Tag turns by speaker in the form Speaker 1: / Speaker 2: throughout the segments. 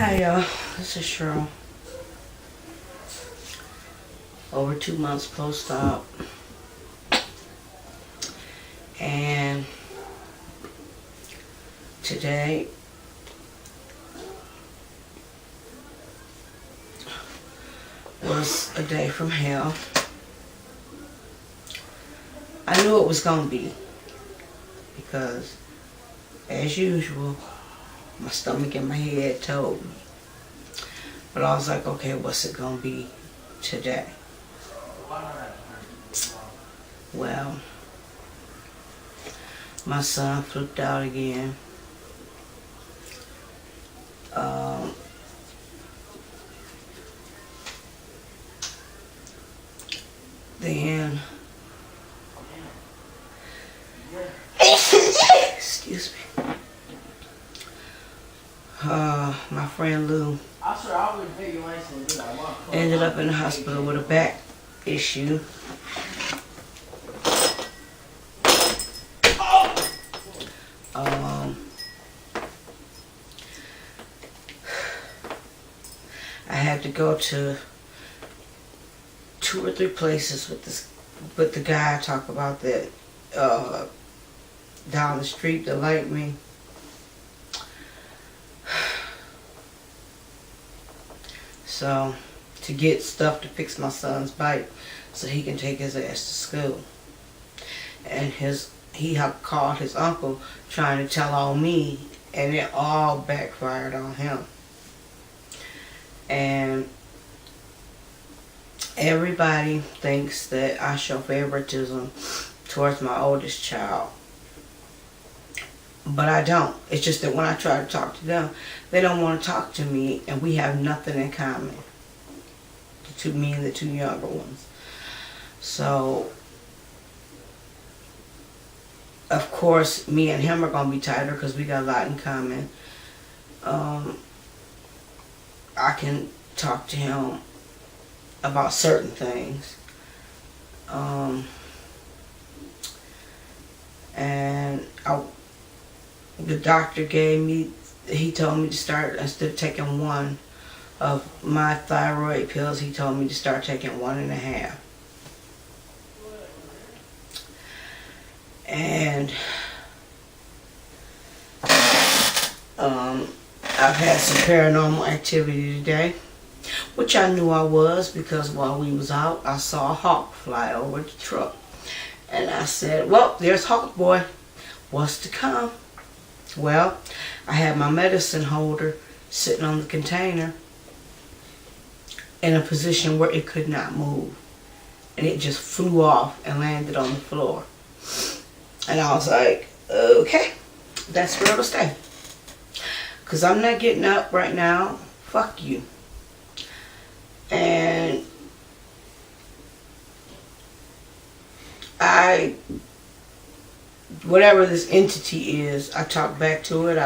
Speaker 1: Hi y'all, this is Cheryl. Over 2 months post-op, and today was a day from hell. I knew it was gonna be, because as usual my stomach and my head told me, but I was like, okay, what's it gonna be today? Well, my son flipped out again. Then excuse me. My friend Lou ended up in the hospital with a back issue. I had to go to 2 or 3 places with the guy I talk about that down the street that liked me. So, to get stuff to fix my son's bike so he can take his ass to school. And he had called his uncle trying to tell on me, and it all backfired on him. And everybody thinks that I show favoritism towards my oldest child. But I don't. It's just that when I try to talk to them, they don't want to talk to me, and we have nothing in common. Me and the 2 younger ones. So, of course, me and him are going to be tighter because we got a lot in common. I can talk to him about certain things. And the doctor he told me to start, instead of taking 1 of my thyroid pills, he told me to start taking 1.5. And I've had some paranormal activity today, which I knew I was, because while we was out, I saw a hawk fly over the truck. And I said, well, there's Hawk Boy. What's to come? Well, I had my medicine holder sitting on the container in a position where it could not move. And it just flew off and landed on the floor. And I was like, okay, that's where it'll stay. Because I'm not getting up right now. Fuck you. And whatever this entity is, I talk back to it.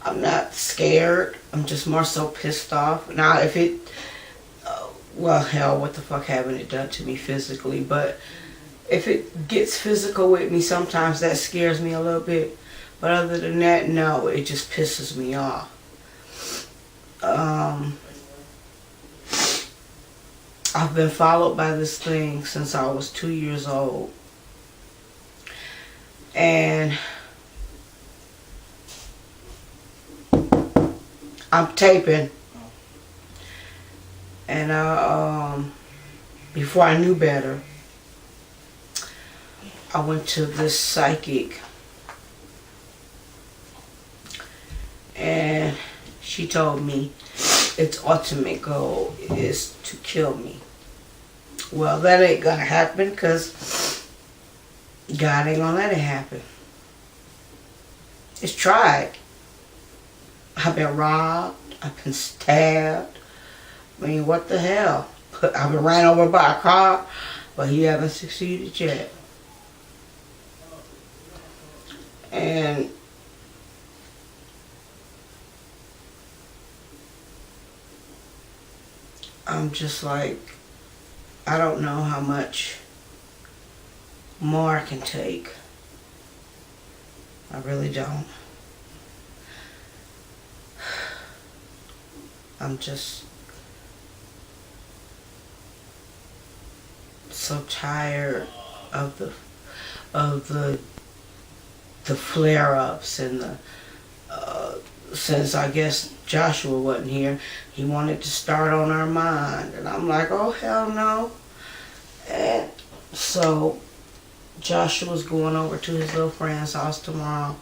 Speaker 1: I'm not scared. I'm just more so pissed off. Now, if it, well, hell, what the fuck haven't it done to me physically? But if it gets physical with me, sometimes that scares me a little bit. But other than that, no, it just pisses me off. I've been followed by this thing since I was 2 years old. And I'm taping. And before I knew better, I went to this psychic. And she told me its ultimate goal is to kill me. Well, that ain't gonna happen, because God ain't gonna let it happen. It's tried. I've been robbed. I've been stabbed. I mean, what the hell? I've been ran over by a car, but he haven't succeeded yet. And I'm just like, I don't know how much more I can take. I really don't. I'm just so tired of the flare-ups and the since I guess Joshua wasn't here, he wanted to start on our mind, and I'm like, oh hell no. And so Joshua's going over to his little friend's house tomorrow.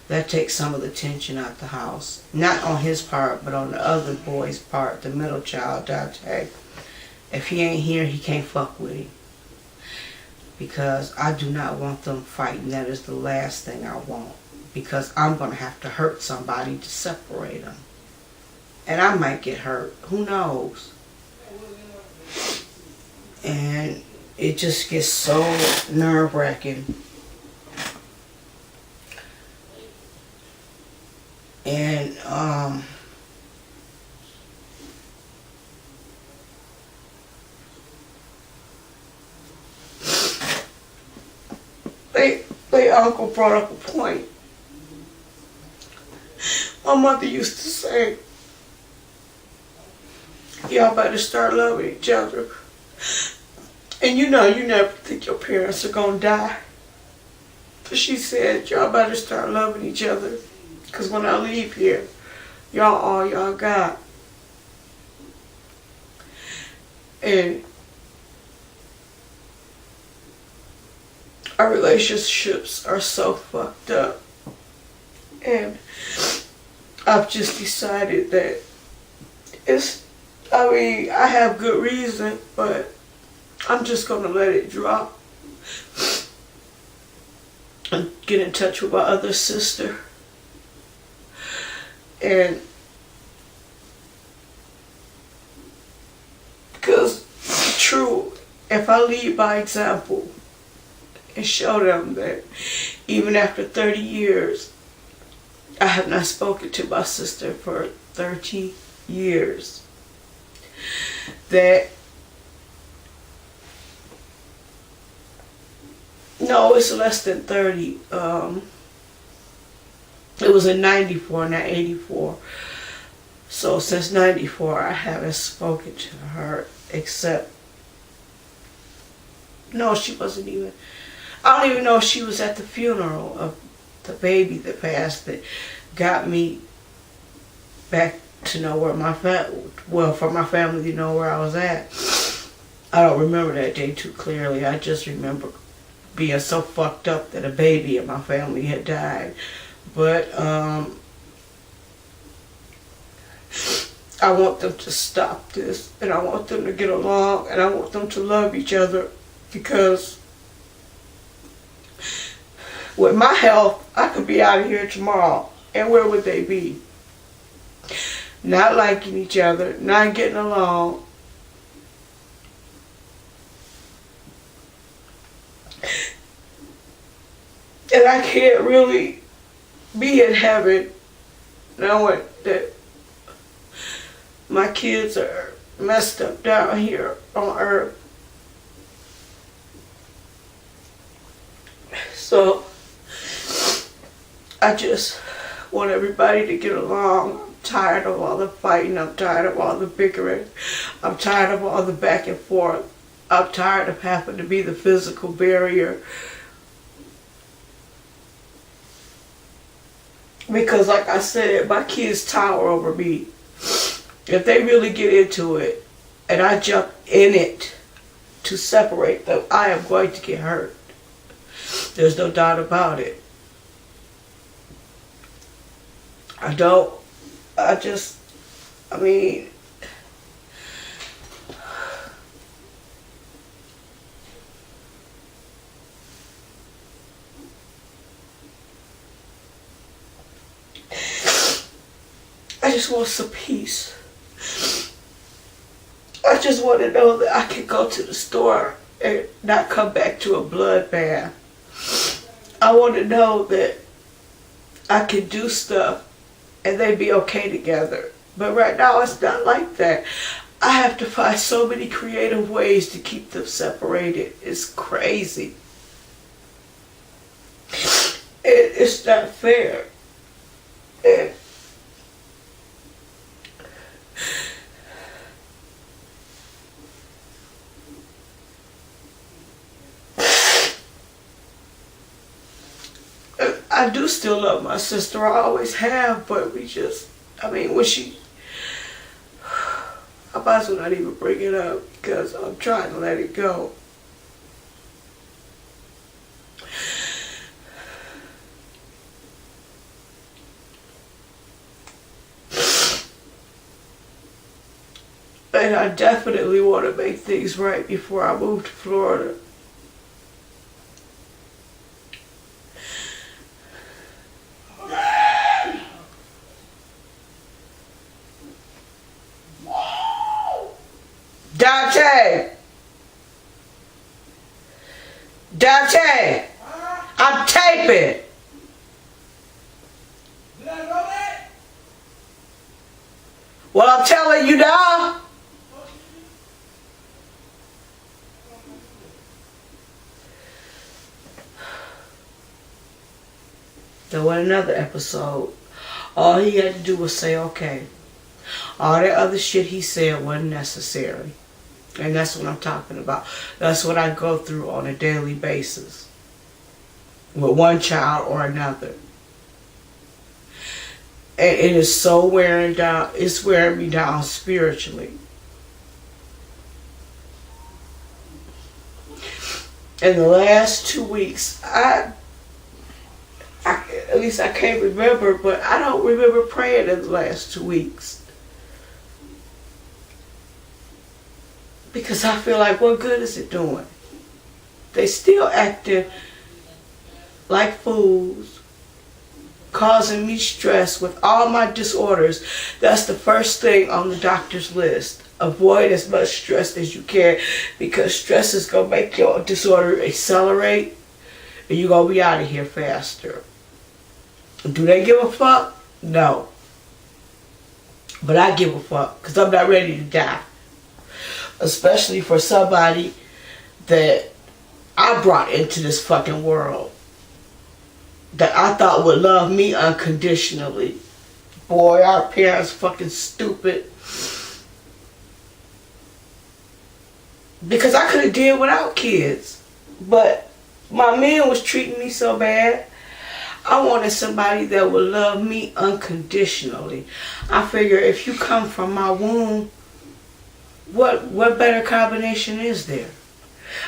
Speaker 1: That takes some of the tension out the house. Not on his part, but on the other boy's part, the middle child, Dante. If he ain't here, he can't fuck with him. Because I do not want them fighting. That is the last thing I want. Because I'm going to have to hurt somebody to separate them. And I might get hurt. Who knows? And it just gets so nerve-wracking. And they uncle brought up a point. My mother used to say, y'all better start loving each other. And you know, you never think your parents are gonna die. But she said, y'all better start loving each other. Because when I leave here, y'all all y'all got. And our relationships are so fucked up. And I've just decided that I have good reason, but I'm just going to let it drop and get in touch with my other sister. And because true, if I lead by example and show them that even after 30 years, I have not spoken to my sister for 30 years, that no, it's less than 30. It was in 94, not 84. So since 94, I haven't spoken to her except, no, she wasn't even, I don't even know if she was at the funeral of the baby that passed that got me back to know where my for my family to know where I was at. I don't remember that day too clearly. I just remember being so fucked up that a baby in my family had died. But I want them to stop this, and I want them to get along, and I want them to love each other, because with my health, I could be out of here tomorrow, and where would they be? Not liking each other, not getting along. And I can't really be in heaven knowing that my kids are messed up down here on earth. So I just want everybody to get along. I'm tired of all the fighting. I'm tired of all the bickering. I'm tired of all the back and forth. I'm tired of having to be the physical barrier. Because like I said, my kids tower over me. If they really get into it, and I jump in it to separate them, I am going to get hurt. There's no doubt about it. I mean, I just want some peace. I just want to know that I can go to the store and not come back to a bloodbath. I want to know that I can do stuff and they be okay together. But right now it's not like that. I have to find so many creative ways to keep them separated. It's crazy. It's not fair. And I do still love my sister. I always have, but we just, I mean, when she, I might as well not even bring it up because I'm trying to let it go. And I definitely want to make things right before I move to Florida. Dante! Dante! I'm taping! Well, I'm telling you now. There was another episode. All he had to do was say okay. All that other shit he said wasn't necessary. And that's what I'm talking about. That's what I go through on a daily basis. With one child or another. And it is so wearing down. It's wearing me down spiritually. In the last 2 weeks, at least I can't remember, but I don't remember praying in the last 2 weeks. Because I feel like, what good is it doing? They still acting like fools, causing me stress with all my disorders. That's the first thing on the doctor's list. Avoid as much stress as you can, because stress is going to make your disorder accelerate, and you're going to be out of here faster. Do they give a fuck? No. But I give a fuck, because I'm not ready to die. Especially for somebody that I brought into this fucking world, that I thought would love me unconditionally. Boy, our parents fucking stupid. Because I could have did without kids. But my man was treating me so bad. I wanted somebody that would love me unconditionally. I figure if you come from my womb, what better combination is there?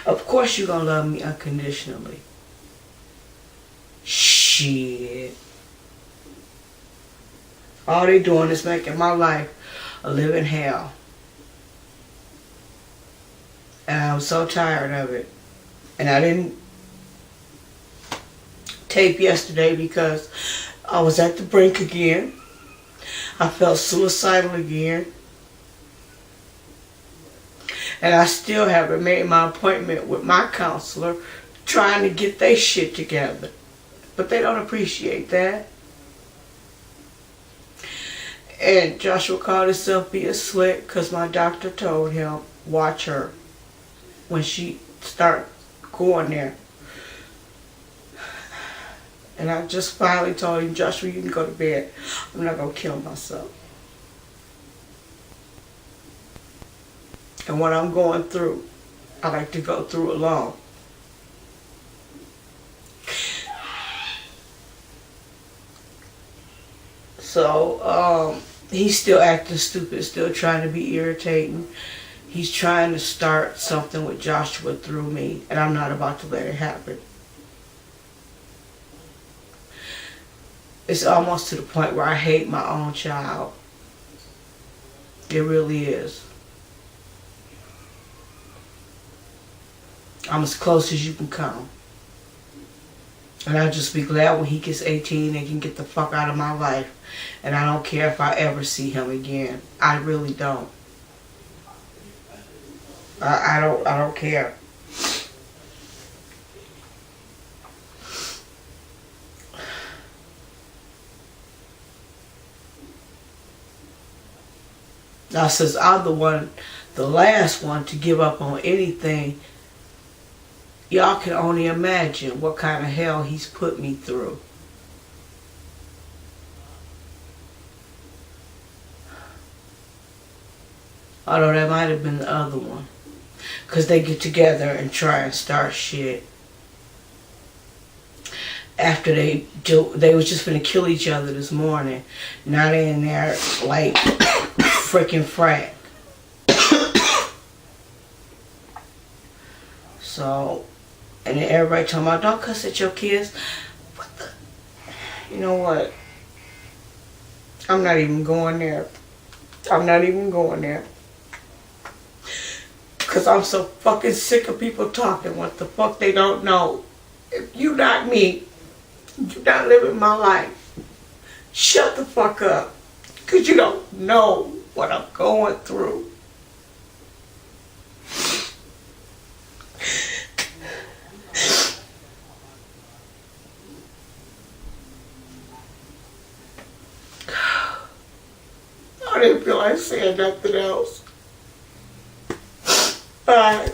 Speaker 1: Of course you're going to love me unconditionally. Shit. All they doing is making my life a living hell. And I'm so tired of it. And I didn't tape yesterday because I was at the brink again. I felt suicidal again. And I still haven't made my appointment with my counselor, trying to get their shit together. But they don't appreciate that. And Joshua called himself being slick because my doctor told him, watch her when she start going there. And I just finally told him, Joshua, you can go to bed. I'm not going to kill myself. And what I'm going through, I like to go through alone. So, he's still acting stupid, still trying to be irritating. He's trying to start something with Joshua through me, and I'm not about to let it happen. It's almost to the point where I hate my own child. It really is. I'm as close as you can come. And I'll just be glad when he gets 18 and can get the fuck out of my life. And I don't care if I ever see him again. I really don't. I don't care. Now, since I'm the last one to give up on anything, y'all can only imagine what kind of hell he's put me through. Although that might have been the other one. Because they get together and try and start shit. after they was just finna kill each other this morning. Now they in there like freaking frack. So, and then everybody talking about, don't cuss at your kids. What the? You know what? I'm not even going there. I'm not even going there. Because I'm so fucking sick of people talking what the fuck they don't know. If you not me, you're not living my life. Shut the fuck up. Because you don't know what I'm going through. I didn't feel like saying nothing else. Bye.